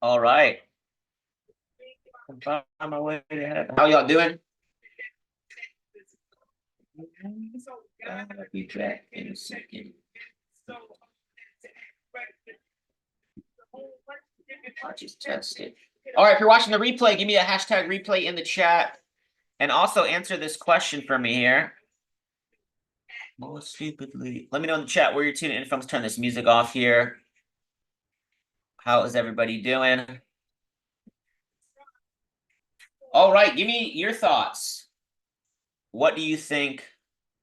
All right. I'm on my way to heaven. How y'all doing? I'll be back in a second. I'll just test it. All right, if you're watching the replay, give me a hashtag replay in the chat. And also answer this question for me here. More stupidly. Let me know in the chat where you're tuning in from. Let's turn this music off here. How is everybody doing? All right, give me your thoughts. What do you think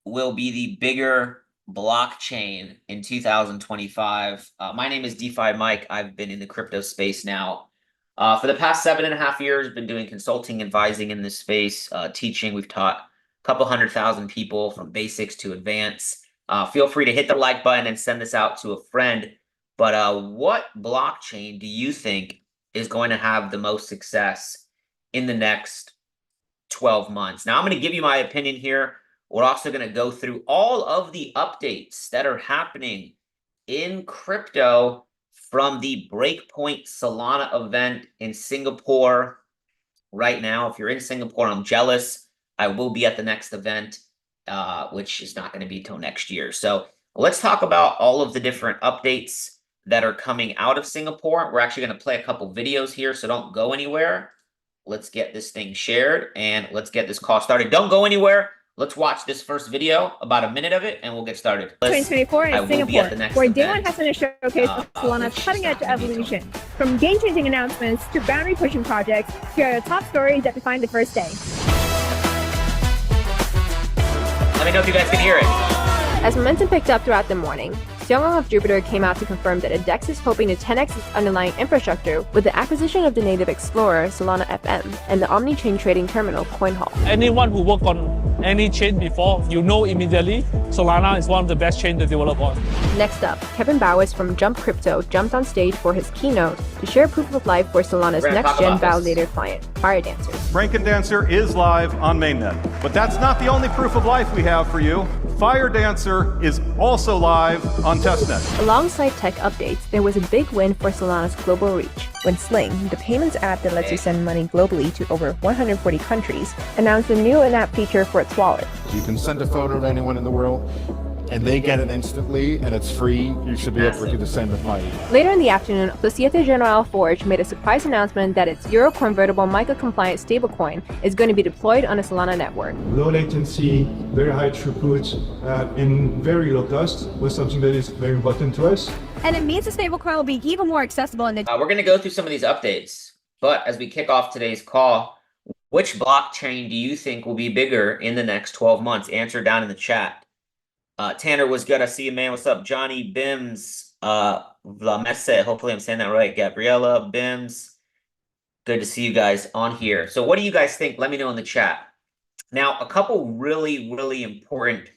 will be the bigger blockchain in 2025? My name is DeFi Mike. I've been in the crypto space now for the past 7.5 years. Been doing consulting, advising in this space, teaching. We've taught a couple 100,000 people from basics to advanced. Feel free to hit the like button and send this out to a friend. But what blockchain do you think is going to have the most success in the next 12 months? Now, I'm going to give you my opinion here. We're also going to go through all of the updates that are happening in crypto from the Breakpoint Solana event in Singapore right now. If you're in Singapore, I'm jealous. I will be at the next event, which is not going to be till next year. So let's talk about all of the different updates that are coming out of Singapore. We're actually going to play a couple videos here, so don't go anywhere. Let's get this thing shared and let's get this call started. Don't go anywhere. Let's watch this first video, about a minute of it, and we'll get started. 2024 in Singapore, where Day One has been a showcase of Solana's cutting-edge evolution. From game-changing announcements to boundary-pushing projects, here are the top stories that define the first day. Let me know if you guys can hear it. As momentum picked up throughout the morning, Xiong of Jupiter came out to confirm that DEX is hoping to 10x its underlying infrastructure with the acquisition of the native explorer Solana FM and the omni-chain trading terminal CoinHall. Anyone who worked on any chain before, you know immediately Solana is one of the best chains to develop on. Next up, Kevin Bowers from Jump Crypto jumped on stage for his keynote to share proof of life for Solana's next-gen validator client, Fire Dancer. Dancer is live on mainnet, but that's not the only proof of life we have for you. Fire Dancer is also live on testnet. Alongside tech updates, there was a big win for Solana's global reach when Sling, the payments app that lets you send money globally to over 140 countries, announced a new in-app feature for its wallet. You can send a photo to anyone in the world, and they get it instantly, and it's free. You should be able to do the same with money. Later in the afternoon, Societe Generale Forge made a surprise announcement that its euro-convertible MiCA-compliant stablecoin is going to be deployed on the Solana network. Low latency, very high throughput, and very low cost was something that is very important to us. And it means the stablecoin will be even more accessible in the... We're going to go through some of these updates, but as we kick off today's call, which blockchain do you think will be bigger in the next 12 months? Answer down in the chat. Tanner was good. I see you, man. What's up? Johnny Bims, Vlamese. Hopefully I'm saying that right. Gabriella Bims. Good to see you guys on here. So what do you guys think? Let me know in the chat. Now, a couple really, really important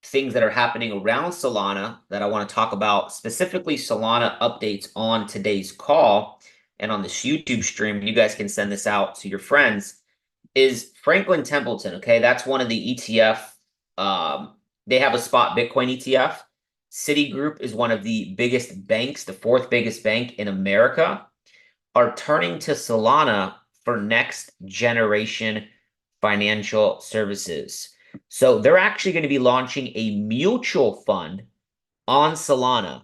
things that are happening around Solana that I want to talk about, specifically Solana updates on today's call and on this YouTube stream. You guys can send this out to your friends. Is Franklin Templeton, okay? That's one of the ETF. They have a spot Bitcoin ETF. Citigroup is one of the biggest banks, the fourth biggest bank in America, are turning to Solana for next generation financial services. So they're actually going to be launching a mutual fund on Solana.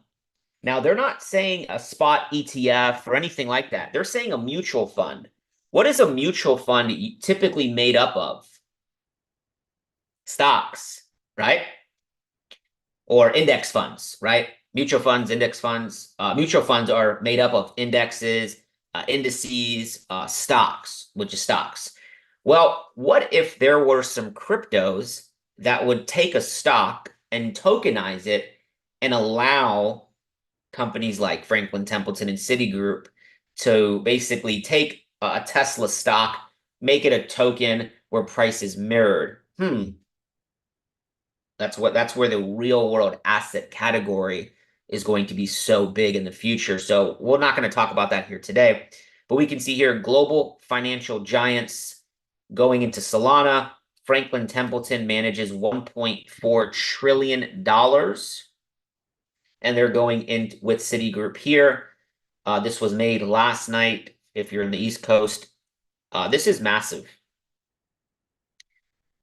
Now, they're not saying a spot ETF or anything like that. They're saying a mutual fund. What is a mutual fund typically made up of? Stocks, right? Or index funds, right? Mutual funds, index funds. Mutual funds are made up of indexes, indices, stocks, which is stocks. Well, what if there were some cryptos that would take a stock and tokenize it and allow companies like Franklin Templeton and Citigroup to basically take a Tesla stock, make it a token where price is mirrored? That's where the real world asset category is going to be so big in the future. So we're not going to talk about that here today, but we can see here global financial giants going into Solana. Franklin Templeton manages $1.4 trillion, and they're going in with Citigroup here. This was made last night if you're in the East Coast. This is massive.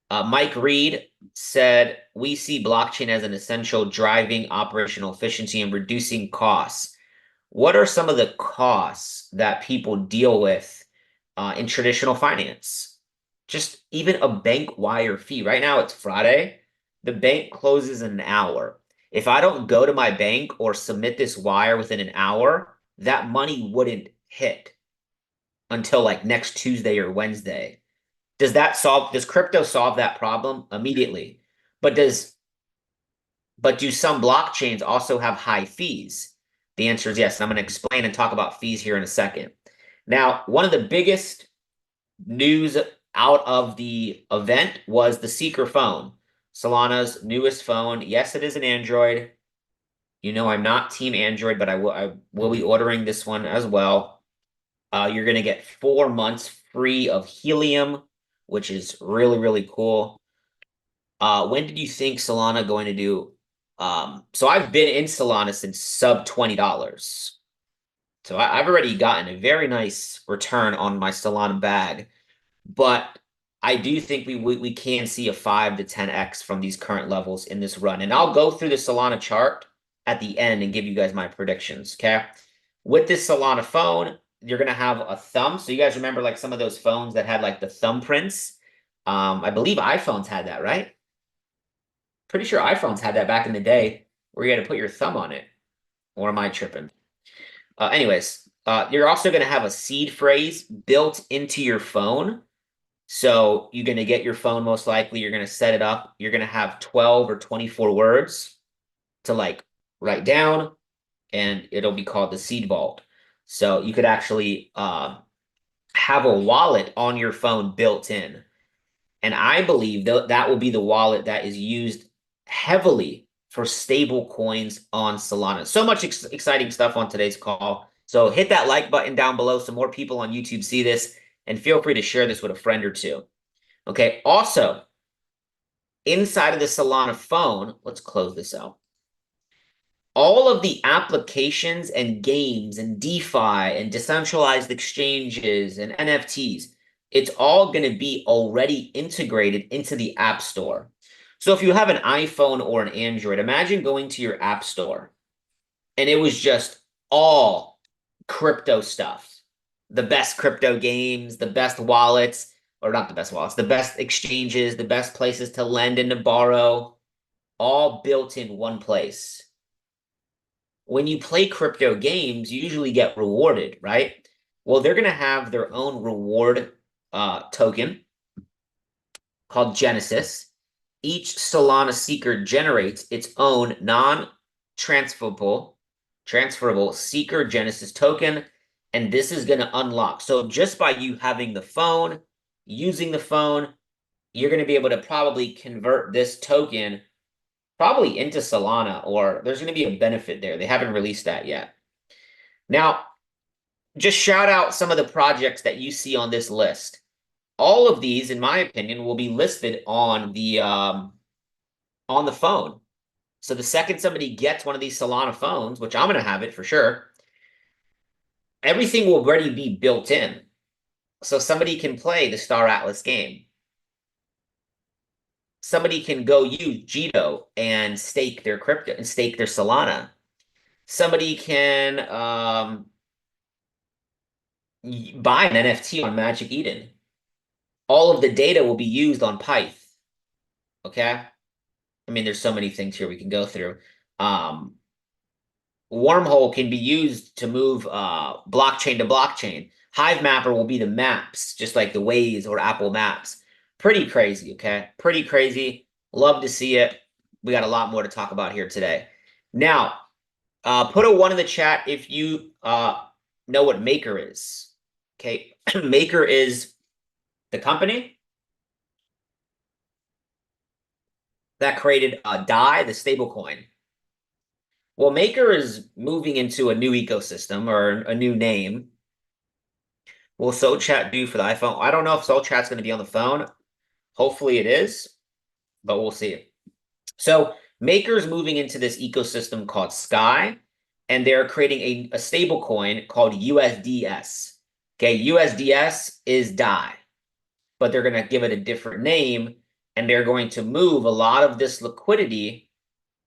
Mike Reed said, we see blockchain as an essential driving operational efficiency and reducing costs. What are some of the costs that people deal with in traditional finance? Just even a bank wire fee. Right now it's Friday. The bank closes in an hour. If I don't go to my bank or submit this wire within an hour, that money wouldn't hit until like next Tuesday or Wednesday. Does crypto solve that problem immediately? But do some blockchains also have high fees? The answer is yes. And I'm going to explain and talk about fees here in a second. Now, one of the biggest news out of the event was the Seeker phone, Solana's newest phone. Yes, it is an Android. You know, I'm not team Android, but I will be ordering this one as well. You're going to get 4 months free of Helium, which is really, really cool. When did you think Solana going to do? So I've been in Solana since sub $20. So I've already gotten a very nice return on my Solana bag. But I do think we can see a 5 to 10x from these current levels in this run. And I'll go through the Solana chart at the end and give you guys my predictions, okay? With this Solana phone, you're going to have a thumb. So you guys remember like some of those phones that had like the thumbprints? I believe iPhones had that, right? Pretty sure iPhones had that back in the day where you had to put your thumb on it. Or am I tripping? Anyways, you're also going to have a seed phrase built into your phone. So you're going to get your phone, most likely. You're going to set it up. You're going to have 12 or 24 words to like write down, and it'll be called the seed vault. So you could actually have a wallet on your phone built in. And I believe that will be the wallet that is used heavily for stable coins on Solana. So much exciting stuff on today's call. So hit that like button down below so more people on YouTube see this, and feel free to share this with a friend or two. Okay, also, inside of the Solana phone, let's close this out. All of the applications and games and DeFi and decentralized exchanges and NFTs, it's all going to be already integrated into the App Store. So if you have an iPhone or an Android, imagine going to your App Store and it was just all crypto stuff. The best crypto games, the best wallets, or not the best wallets, the best exchanges, the best places to lend and to borrow, all built in one place. When you play crypto games, you usually get rewarded, right? Well, they're going to have their own reward token called Genesis. Each Solana Seeker generates its own non-transferable Seeker Genesis token, and this is going to unlock. So just by you having the phone, using the phone, you're going to be able to probably convert this token probably into Solana, or there's going to be a benefit there. They haven't released that yet. Now, just shout out some of the projects that you see on this list. All of these, in my opinion, will be listed on the phone. So the second somebody gets one of these Solana phones, which I'm going to have it for sure, everything will already be built in. So somebody can play the Star Atlas game. Somebody can go use Jito and stake their crypto and stake their Solana. Somebody can buy an NFT on Magic Eden. All of the data will be used on Pyth. Okay? I mean, there's so many things here we can go through. Wormhole can be used to move blockchain to blockchain. Hive Mapper will be the maps, just like the Waze or Apple Maps. Pretty crazy, okay? Pretty crazy. Love to see it. We got a lot more to talk about here today. Now, put a 1 in the chat if you know what Maker is. Okay, Maker is the company that created DAI, the stablecoin. Well, Maker is moving into a new ecosystem or a new name. Will Soul Chat do for the iPhone? I don't know if Soul Chat's going to be on the phone. Hopefully it is, but we'll see. So Maker's moving into this ecosystem called Sky, and they're creating a stable coin called USDS. Okay, USDS is DAI, but they're going to give it a different name, and they're going to move a lot of this liquidity.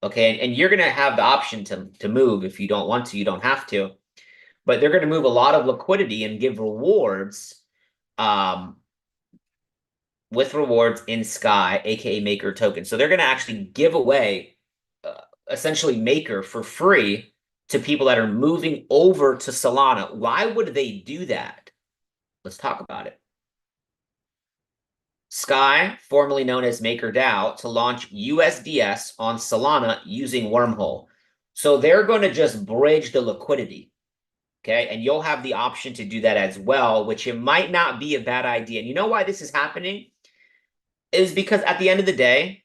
Okay, and you're going to have the option to move. If you don't want to, you don't have to. But they're going to move a lot of liquidity and give rewards with rewards in Sky, aka Maker token. So they're going to actually give away essentially Maker for free to people that are moving over to Solana. Why would they do that? Let's talk about it. Sky, formerly known as MakerDAO, to launch USDS on Solana using Wormhole. So they're going to just bridge the liquidity. Okay, and you'll have the option to do that as well, which it might not be a bad idea. And you know why this is happening? Is because at the end of the day,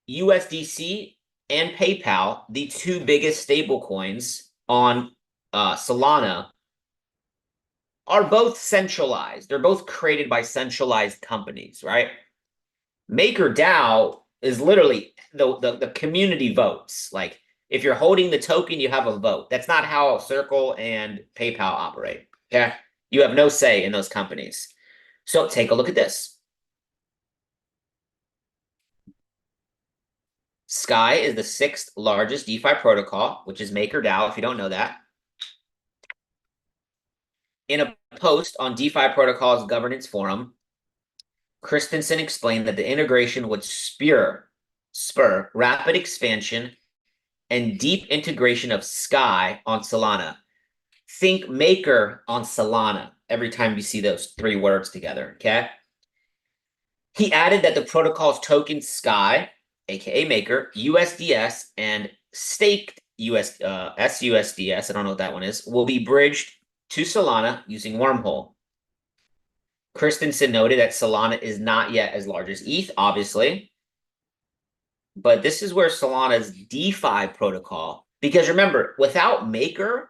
USDC and PayPal, the two biggest stable coins on Solana, are both centralized. They're both created by centralized companies, right? MakerDAO is literally the community votes. Like, if you're holding the token, you have a vote. That's not how Circle and PayPal operate. Okay, you have no say in those companies. So take a look at this. Sky is the 6th largest DeFi protocol, which is MakerDAO, if you don't know that. In a post on DeFi Protocol's governance forum, Christensen explained that the integration would spur rapid expansion and deep integration of Sky on Solana. Think Maker on Solana every time you see those three words together, okay? He added that the protocol's token Sky, aka Maker, USDS, and staked SUSDS, I don't know what that one is, will be bridged to Solana using Wormhole. Christensen noted that Solana is not yet as large as ETH, obviously, but this is where Solana's DeFi protocol, because remember, without Maker,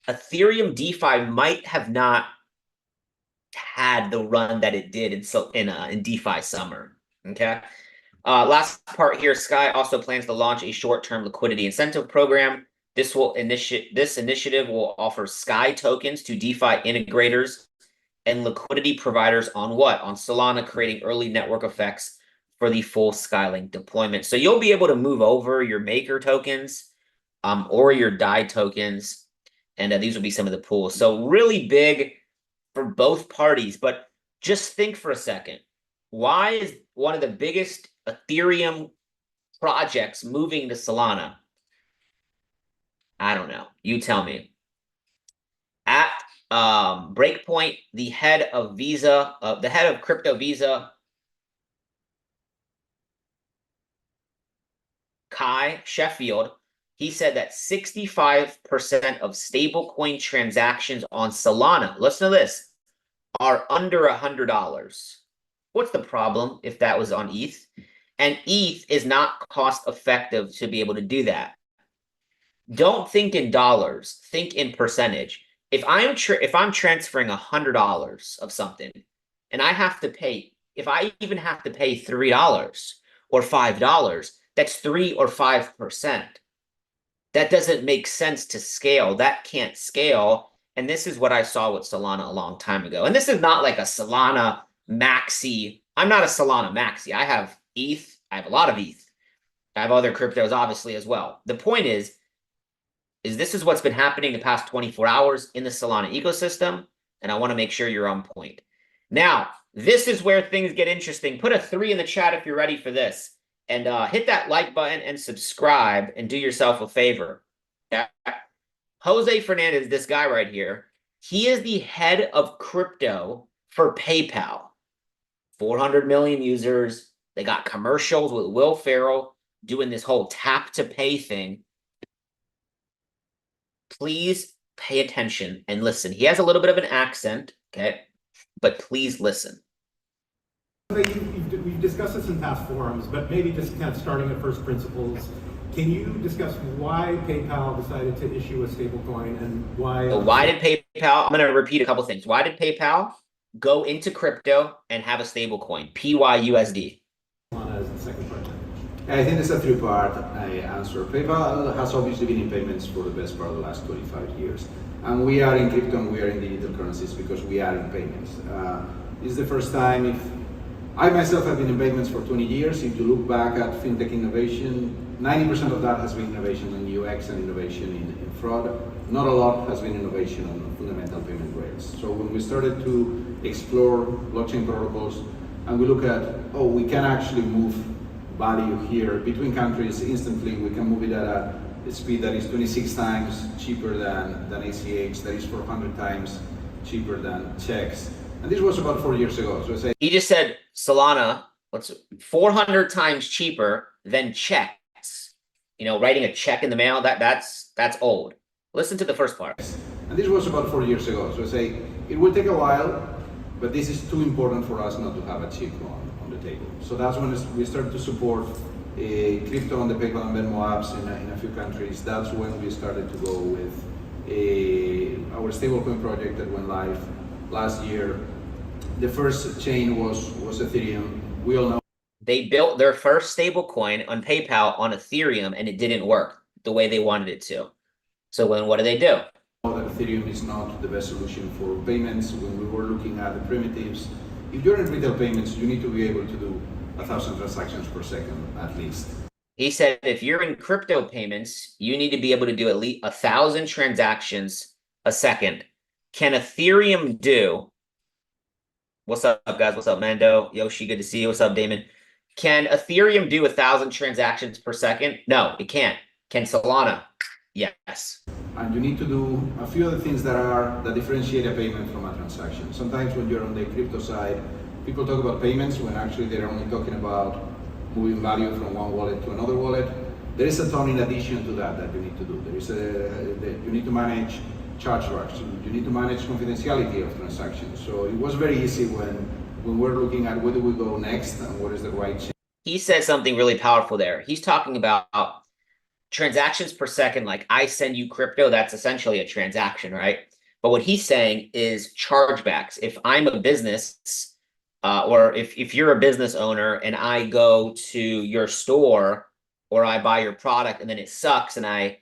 Ethereum DeFi might have not had the run that it did in DeFi summer. Okay. Last part here, Sky also plans to launch a short-term liquidity incentive program. This initiative will offer Sky tokens to DeFi integrators and liquidity providers on what? On Solana, creating early network effects for the full Skylink deployment. So you'll be able to move over your Maker tokens or your DAI tokens, and these will be some of the pools. So really big for both parties, but just think for a second. Why is one of the biggest Ethereum projects moving to Solana? I don't know. You tell me. At Breakpoint, the head of crypto Visa, Kai Sheffield, he said that 65% of stablecoin transactions on Solana, listen to this, are under $100. What's the problem if that was on ETH? And ETH is not cost effective to be able to do that. Don't think in dollars, think in percentage. If I'm transferring $100 of something, and I have to pay, if I even have to pay $3 or $5, that's 3 or 5%. That doesn't make sense to scale. That can't scale. And this is what I saw with Solana a long time ago. And this is not like a Solana maxi. I'm not a Solana maxi. I have ETH. I have a lot of ETH. I have other cryptos, obviously, as well. The point is this is what's been happening the past 24 hours in the Solana ecosystem, and I want to make sure you're on point. Now, this is where things get interesting. Put a 3 in the chat if you're ready for this, and hit that like button and subscribe, and do yourself a favor. Yeah. Jose Fernandez, this guy right here, he is the head of crypto for PayPal. 400 million users. They got commercials with Will Ferrell doing this whole tap to pay thing. Please pay attention and listen. He has a little bit of an accent, okay? But please listen. We've discussed this in past forums, but maybe just kind of starting at first principles. Can you discuss why PayPal decided to issue a stablecoin and why? So why did PayPal? I'm going to repeat a couple things. Why did PayPal go into crypto and have a stablecoin? PYUSD. Solana is the second part. I think it's a three-part answer. PayPal has obviously been in payments for the best part of the last 25 years. And we are in crypto and we are in digital currencies because we are in payments. This is the first time I myself have been in payments for 20 years. If you look back at fintech innovation, 90% of that has been innovation in UX and innovation in fraud. Not a lot has been innovation on fundamental payment rails. So when we started to explore blockchain protocols and we look at, oh, we can actually move value here between countries instantly, we can move it at a speed that is 26 times cheaper than ACH, that is 400 times cheaper than checks. And this was about 4 years ago. So I say he just said Solana, 400 times cheaper than checks. You know, writing a check in the mail, that's old. Listen to the first part. And this was about 4 years ago. So I say it will take a while, but this is too important for us not to have a chip on the table. So that's when we started to support crypto on the PayPal and Venmo apps in a few countries. That's when we started to go with our stablecoin project that went live last year. The first chain was Ethereum. We all know they built their first stablecoin on PayPal on Ethereum, and it didn't work the way they wanted it to. So what do they do? That Ethereum is not the best solution for payments. When we were looking at the primitives, if you're in retail payments, you need to be able to do 1,000 transactions per second at least. He said if you're in crypto payments, you need to be able to do at least 1,000 transactions a second. Can Ethereum do? What's up, guys? What's up, Mando? Yoshi, good to see you. What's up, Damon? Can Ethereum do 1,000 transactions per second? No, it can't. Can Solana? Yes. And you need to do a few other things that differentiate a payment from a transaction. Sometimes when you're on the crypto side, people talk about payments when actually they're only talking about moving value from one wallet to another wallet. There is a ton in addition to that you need to do. You need to manage chargebacks. You need to manage confidentiality of transactions. So it was very easy when we're looking at where do we go next and what is the right chain. He said something really powerful there. He's talking about transactions per second. Like I send you crypto, that's essentially a transaction, right? But what he's saying is chargebacks. If I'm a business, or if you're a business owner and I go to your store or I buy your product and then it sucks and I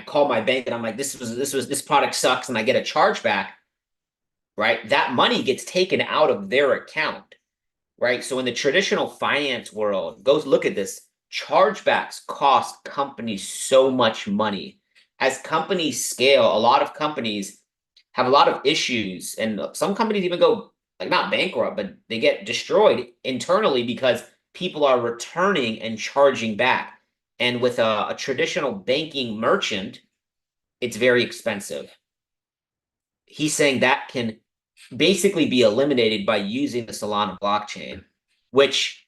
call my bank and I'm like, this product sucks and I get a chargeback, right? That money gets taken out of their account, right? So in the traditional finance world, look at this. Chargebacks cost companies so much money. As companies scale, a lot of companies have a lot of issues, and some companies even go like not bankrupt, but they get destroyed internally because people are returning and charging back. And with a traditional banking merchant, it's very expensive. He's saying that can basically be eliminated by using the Solana blockchain, which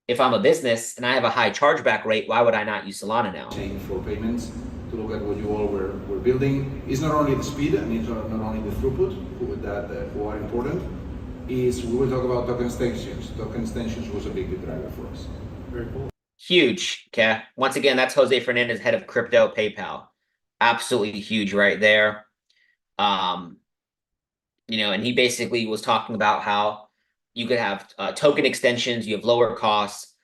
if I'm a business and I have a high chargeback rate, why would I not use Solana now? For payments, to look at what you all were building, is not only the speed and it's not only the throughput who are important, is we will talk about token extensions. Token extensions was a big driver for us. Very cool. Huge, okay? Once again, that's Jose Fernandez, head of crypto PayPal. Absolutely huge right there. You know, and he basically was talking about how you could have token extensions, you have lower costs.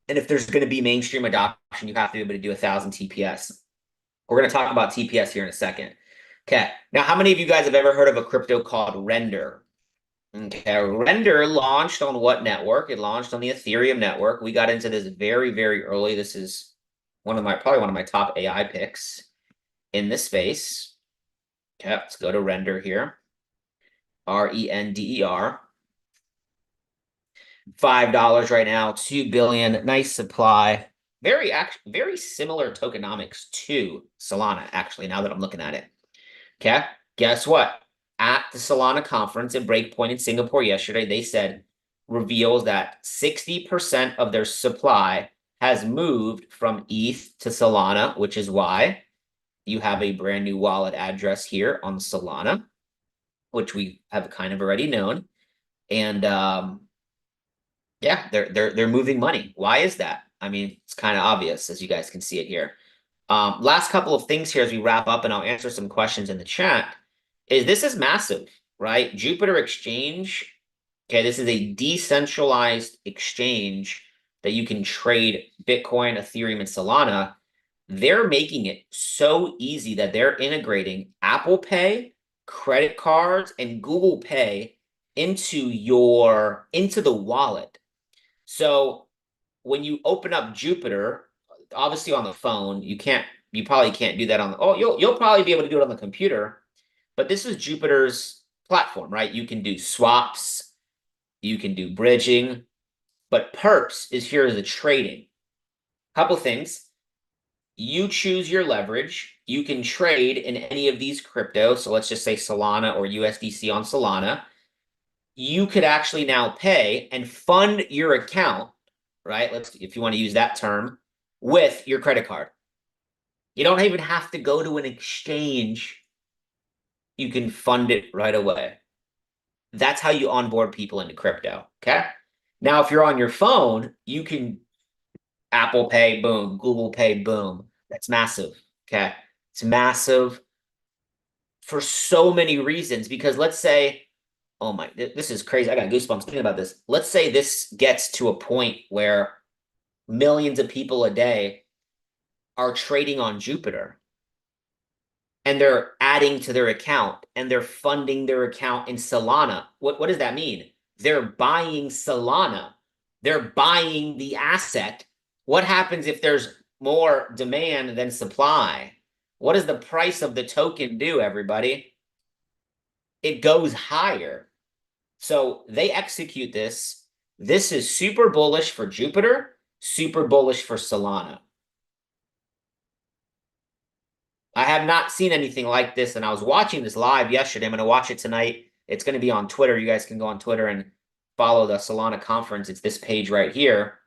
And if there's going to be mainstream adoption, you have to be able to do 1,000 TPS. We're going to talk about TPS here in a second. Okay. Now, how many of you guys have ever heard of a crypto called Render? Okay. Render launched on what network? It launched on the Ethereum network. We got into this very, very early. This is probably one of my top AI picks in this space. Okay. Let's go to Render here. RENDER. $5 right now, 2 billion, nice supply. Very similar tokenomics to Solana, actually, now that I'm looking at it. Okay, guess what? At the Solana conference at Breakpoint in Singapore yesterday, they said reveals that 60% of their supply has moved from ETH to Solana, which is why you have a brand new wallet address here on Solana, which we have kind of already known. And yeah, they're moving money. Why is that? I mean, it's kind of obvious, as you guys can see it here. Last couple of things here as we wrap up, and I'll answer some questions in the chat, is this is massive, right? Jupiter Exchange, okay, this is a decentralized exchange that you can trade Bitcoin, Ethereum, and Solana, they're making it so easy that they're integrating Apple Pay, credit cards, and Google Pay into the wallet. So when you open up Jupiter, obviously on the phone, you probably can't do that on the, you'll probably be able to do it on the computer, but this is Jupiter's platform, right? You can do swaps, you can do bridging, but Perps is here as a trading. Couple things. You choose your leverage. You can trade in any of these crypto. So let's just say Solana or USDC on Solana. You could actually now pay and fund your account, right? If you want to use that term, with your credit card. You don't even have to go to an exchange. You can fund it right away. That's how you onboard people into crypto, okay? Now, if you're on your phone, you can Apple Pay, boom, Google Pay, boom. That's massive, okay? It's massive for so many reasons, because let's say, oh my, this is crazy. I got goosebumps thinking about this. Let's say this gets to a point where millions of people a day are trading on Jupiter and they're adding to their account and they're funding their account in Solana. What does that mean? They're buying Solana. They're buying the asset. What happens if there's more demand than supply? What does the price of the token do, everybody? It goes higher. So they execute this. This is super bullish for Jupiter, super bullish for Solana. I have not seen anything like this, and I was watching this live yesterday. I'm going to watch it tonight. It's going to be on Twitter. You guys can go on Twitter and follow the Solana conference. It's this page right here.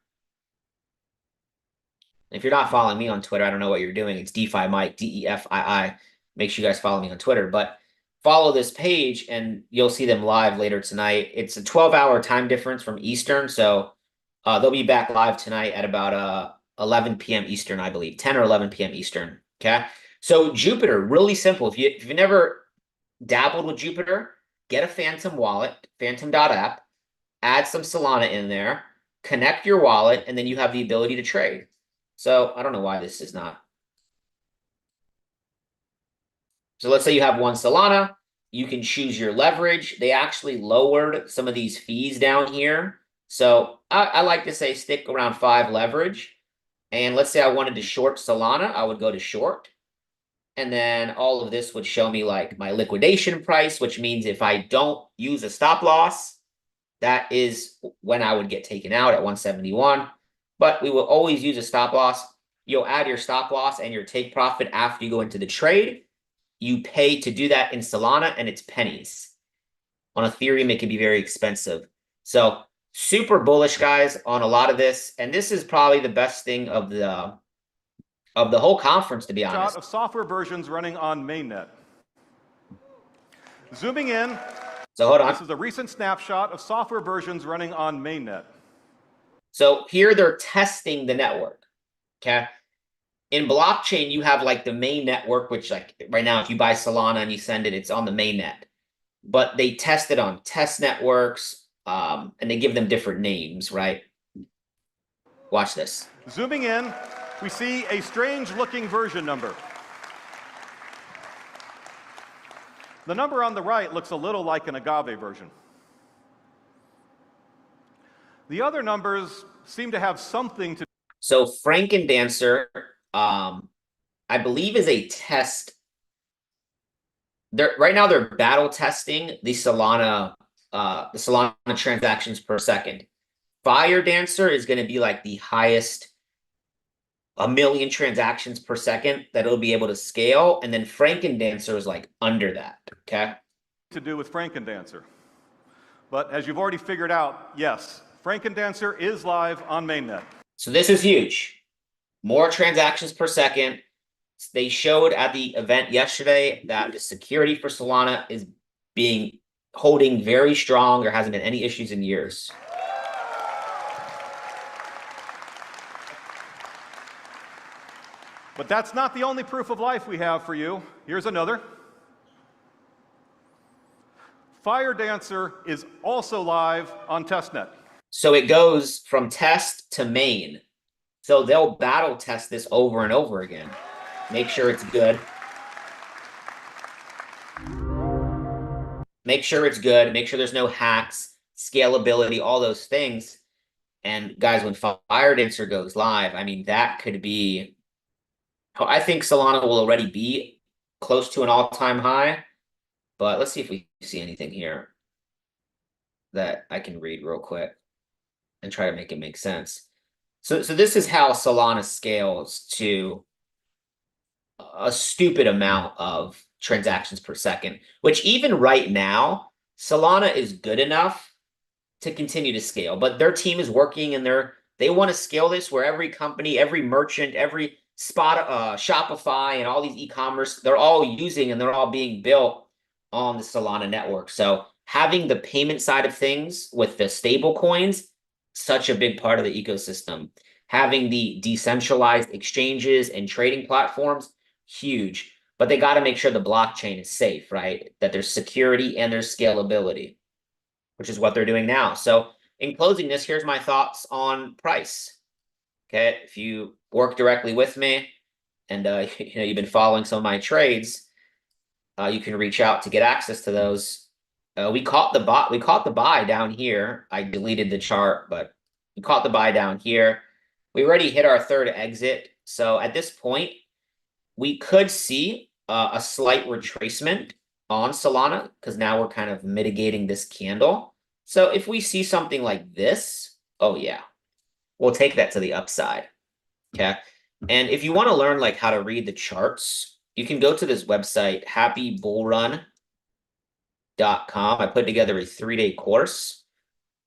If you're not following me on Twitter, I don't know what you're doing. It's DeFi Mike, DEFII. Make sure you guys follow me on Twitter. But follow this page, and you'll see them live later tonight. It's a 12-hour time difference from Eastern, so they'll be back live tonight at about 11 p.m. Eastern, I believe, 10 or 11 p.m. Eastern, okay? So Jupiter, really simple. If you've never dabbled with Jupiter, get a Phantom wallet, phantom.app, add some Solana in there, connect your wallet, and then you have the ability to trade. So I don't know why this is not. So let's say you have one Solana, you can choose your leverage. They actually lowered some of these fees down here. So I like to say stick around 5 leverage. And let's say I wanted to short Solana, I would go to short. And then all of this would show me like my liquidation price, which means if I don't use a stop loss, that is when I would get taken out at 171. But we will always use a stop loss. You'll add your stop loss and your take profit after you go into the trade. You pay to do that in Solana, and it's pennies. On Ethereum, it can be very expensive. So super bullish, guys, on a lot of this. And this is probably the best thing of the whole conference, to be honest. Of software versions running on mainnet. Zooming in. So hold on. This is a recent snapshot of software versions running on mainnet. So here they're testing the network, okay? In blockchain, you have like the main network, which like right now, if you buy Solana and you send it, it's on the main net. But they test it on test networks, and they give them different names, right? Watch this. Zooming in, we see a strange-looking version number. The number on the right looks a little like an agave version. The other numbers seem to have something to... So Frankendancer, I believe, is a test. Right now they're battle testing the Solana transactions per second. Fire Dancer is going to be like the highest, 1 million transactions per second that it'll be able to scale, and then Frankendancer is like under that. Okay. To do with Frankendancer, but as you've already figured out, yes, Frankendancer is live on mainnet. So this is huge. More transactions per second. They showed at the event yesterday that the security for Solana is holding very strong. There hasn't been any issues in years. But that's not the only proof of life we have for you. Here's another. Fire Dancer is also live on testnet. So it goes from test to main. So they'll battle test this over and over again. Make sure it's good. Make sure it's good. Make sure there's no hacks, scalability, all those things. And guys, when Firedancer goes live, I mean, that could be, I think Solana will already be close to an all-time high. But let's see if we see anything here that I can read real quick and try to make it make sense. So this is how Solana scales to a stupid amount of transactions per second, which even right now, Solana is good enough to continue to scale, but their team is working and they want to scale this where every company, every merchant, every Shopify and all these e-commerce, they're all using and they're all being built on the Solana network. So having the payment side of things with the stable coins, such a big part of the ecosystem. Having the decentralized exchanges and trading platforms, huge. But they got to make sure the blockchain is safe, right? That there's security and there's scalability, which is what they're doing now. So in closing this, here's my thoughts on price. Okay, if you work directly with me and you've been following some of my trades, you can reach out to get access to those. We caught the buy down here. I deleted the chart, but we caught the buy down here. We already hit our third exit. So at this point, we could see a slight retracement on Solana because now we're kind of mitigating this candle. So if we see something like this, oh yeah, we'll take that to the upside. Okay. And if you want to learn like how to read the charts, you can go to this website, happybullrun.com. I put together a 3-day course.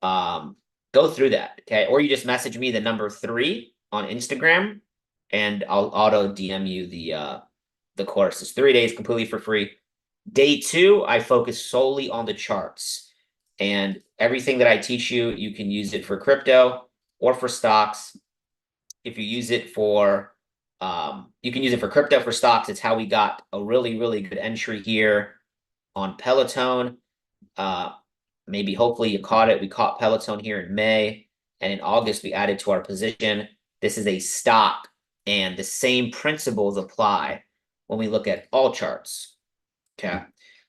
Go through that. Okay. Or you just message me the number 3 on Instagram and I'll auto DM you the course. It's 3 days completely for free. Day 2, I focus solely on the charts. And everything that I teach you, you can use it for crypto or for stocks. If you use it for, you can use it for crypto, for stocks. It's how we got a really, really good entry here on Peloton. Maybe hopefully you caught it. We caught Peloton here in May. And in August, we added to our position. This is a stock. And the same principles apply when we look at all charts. Okay.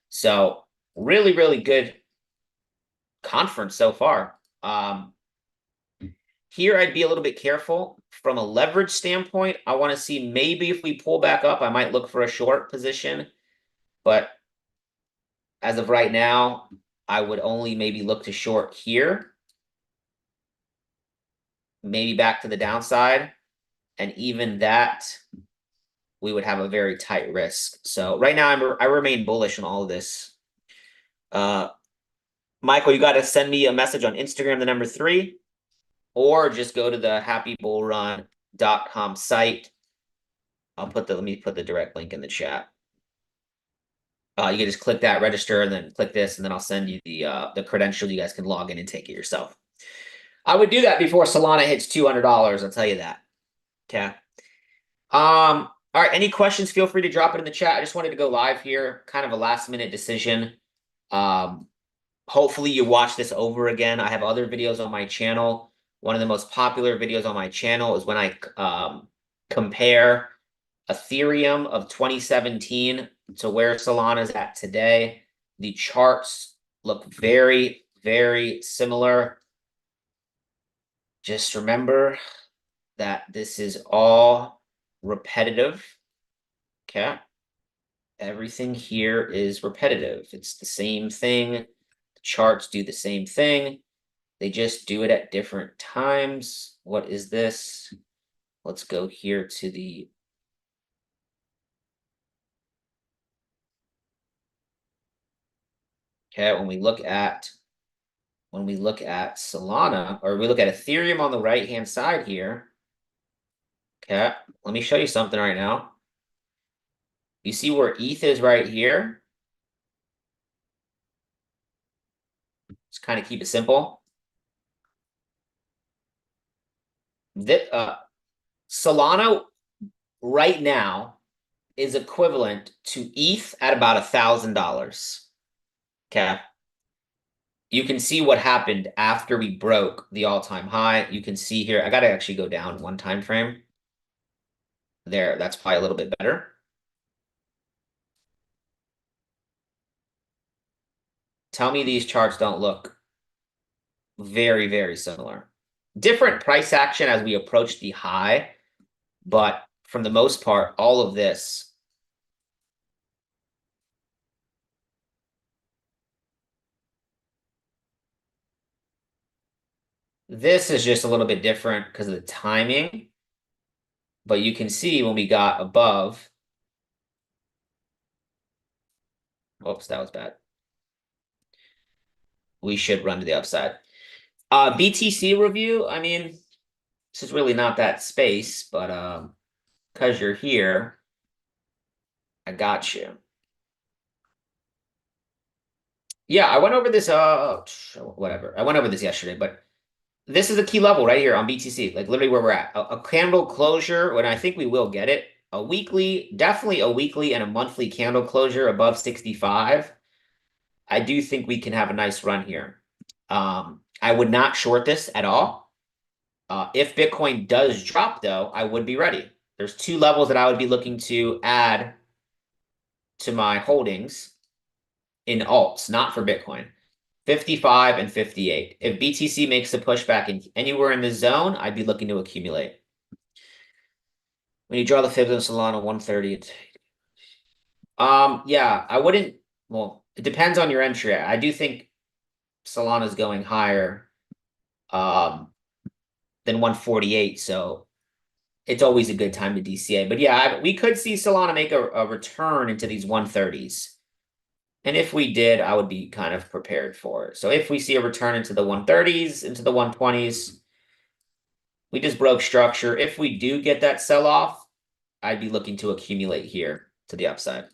So really, really good conference so far. Here, I'd be a little bit careful from a leverage standpoint. I want to see maybe if we pull back up, I might look for a short position. But as of right now, I would only maybe look to short here. Maybe back to the downside. And even that, we would have a very tight risk. So right now, I remain bullish on all of this. Michael, you got to send me a message on Instagram, the number 3, or just go to the happybullrun.com site. Let me put the direct link in the chat. You can just click that, register, and then click this, and then I'll send you the credential. You guys can log in and take it yourself. I would do that before Solana hits $200. I'll tell you that. Okay. All right. Any questions? Feel free to drop it in the chat. I just wanted to go live here. Kind of a last-minute decision. Hopefully you watch this over again. I have other videos on my channel. One of the most popular videos on my channel is when I compare Ethereum of 2017 to where Solana is at today. The charts look very, very similar. Just remember that this is all repetitive. Okay. Everything here is repetitive. It's the same thing. The charts do the same thing. They just do it at different times. What is this? Let's go here to the okay, when we look at Solana, or we look at Ethereum on the right-hand side here. Okay, let me show you something right now. You see where ETH is right here? Let's kind of keep it simple. Solana right now is equivalent to ETH at about $1,000. Okay. you can see what happened after we broke the all-time high. You can see here, I got to actually go down one time frame. There, that's probably a little bit better. Tell me these charts don't look very, very similar. Different price action as we approach the high, but from the most part, all of this. This is just a little bit different because of the timing. But you can see when we got above. Oops, that was bad. We should run to the upside. BTC review, I mean, this is really not that space, but because you're here, I got you. Yeah, I went over this, whatever. I went over this yesterday, but this is a key level right here on BTC, like literally where we're at. A candle closure, when I think we will get it. A weekly, definitely a weekly and a monthly candle closure above 65. I do think we can have a nice run here. I would not short this at all. If Bitcoin does drop, though, I would be ready. There's two levels that I would be looking to add to my holdings in alts, not for Bitcoin. 55 and 58. If BTC makes a pushback in anywhere in the zone, I'd be looking to accumulate. When you draw the fibs on Solana 130, yeah, I wouldn't. Well, it depends on your entry. I do think Solana's going higher than 148, so it's always a good time to DCA. But yeah, we could see Solana make a return into these 130s. And if we did, I would be kind of prepared for it. So if we see a return into the 130s, into the 120s, we just broke structure. If we do get that sell-off, I'd be looking to accumulate here to the upside.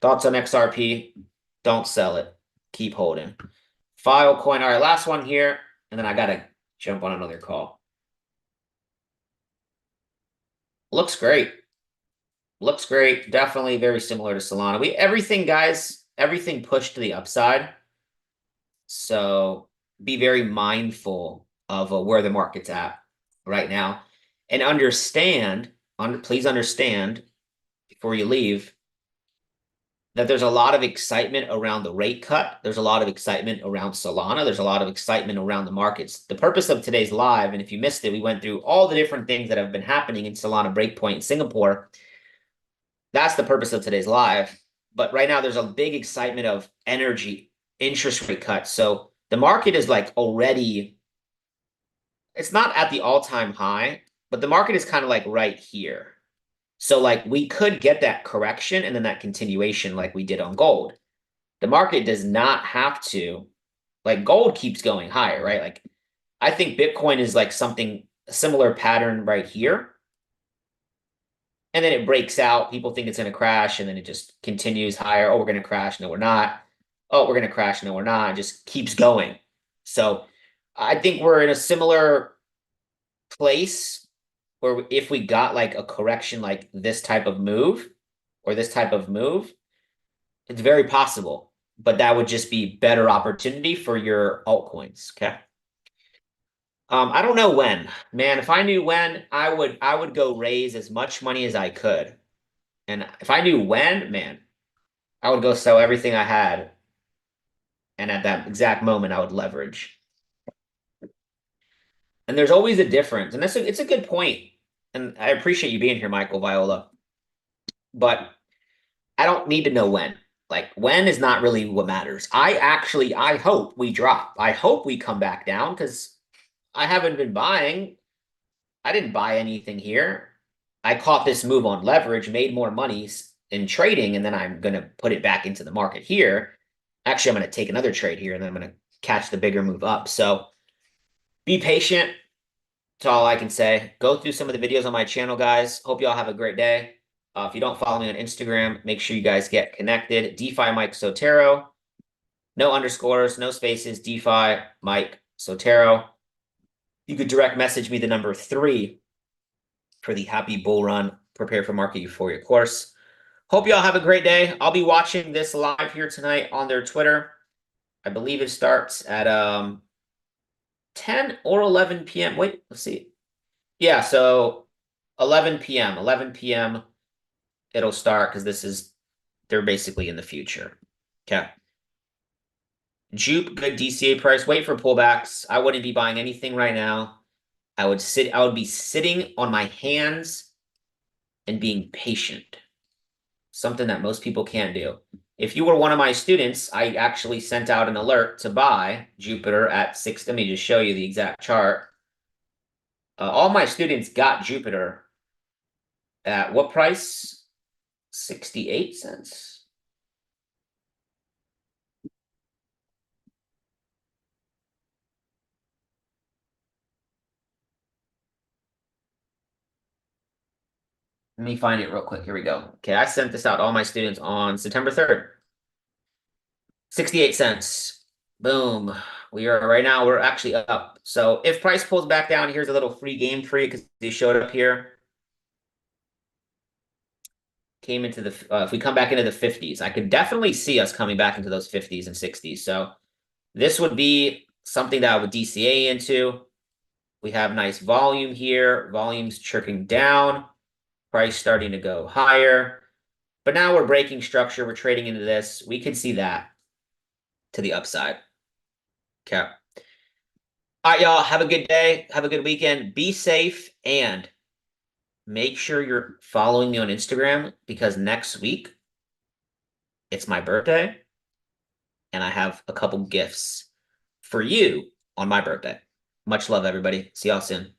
Thoughts on XRP? Don't sell it. Keep holding. Filecoin. All right, last one here. And then I got to jump on another call. Looks great. Looks great. Definitely very similar to Solana. Everything, guys, everything pushed to the upside. So be very mindful of where the market's at right now. And please understand before you leave, that there's a lot of excitement around the rate cut. There's a lot of excitement around Solana. There's a lot of excitement around the markets. The purpose of today's live, and if you missed it, we went through all the different things that have been happening in Solana Breakpoint in Singapore. That's the purpose of today's live. But right now, there's a big excitement of energy, interest rate cuts. So the market is like already, it's not at the all-time high, but the market is kind of like right here. So like we could get that correction and then that continuation like we did on gold. The market does not have to, like gold keeps going higher, right? Like I think Bitcoin is like something similar pattern right here. And then it breaks out. People think it's going to crash and then it just continues higher. Oh, we're going to crash. No, we're not. Oh, we're going to crash. No, we're not. It just keeps going. So I think we're in a similar place where if we got like a correction like this type of move or this type of move, it's very possible, but that would just be better opportunity for your altcoins. Okay. I don't know when, man. If I knew when, I would go raise as much money as I could. And if I knew when, man, I would go sell everything I had. And at that exact moment, I would leverage. And there's always a difference. And it's a good point. And I appreciate you being here, Michael Viola. But I don't need to know when. Like, when is not really what matters. I hope we drop. I hope we come back down because I haven't been buying. I didn't buy anything here. I caught this move on leverage, made more money in trading, and then I'm going to put it back into the market here. Actually, I'm going to take another trade here, and then I'm going to catch the bigger move up. So be patient. That's all I can say. Go through some of the videos on my channel, guys. Hope y'all have a great day. If you don't follow me on Instagram, make sure you guys get connected. DeFi Mike Sotero. No underscores, no spaces. DeFi Mike Sotero. You could direct message me the number 3 for the Happy Bull Run Prepare for Market Euphoria course. Hope y'all have a great day. I'll be watching this live here tonight on their Twitter. I believe it starts at 10 or 11 p.m. Wait, let's see. Yeah, so 11 p.m. 11 p.m. it'll start because they're basically in the future. Okay. Jupe, good DCA price. Wait for pullbacks. I wouldn't be buying anything right now. I would be sitting on my hands and being patient. Something that most people can't do. If you were one of my students, I actually sent out an alert to buy Jupiter at 6. Let me just show you the exact chart. All my students got Jupiter at what price? 68 cents. Let me find it real quick. Here we go. Okay, I sent this out to all my students on September 3rd. 68 cents. Boom. We're actually up. So if price pulls back down, here's a little free game for you because they showed up here. Came into if we come back into the 50s, I could definitely see us coming back into those 50s and 60s. So this would be something that I would DCA into. We have nice volume here. Volume's trickling down. Price starting to go higher. But now we're breaking structure. We're trading into this. We can see that to the upside. Okay. All right, y'all. Have a good day. Have a good weekend. Be safe and make sure you're following me on Instagram because next week it's my birthday and I have a couple gifts for you on my birthday. Much love, everybody. See y'all soon.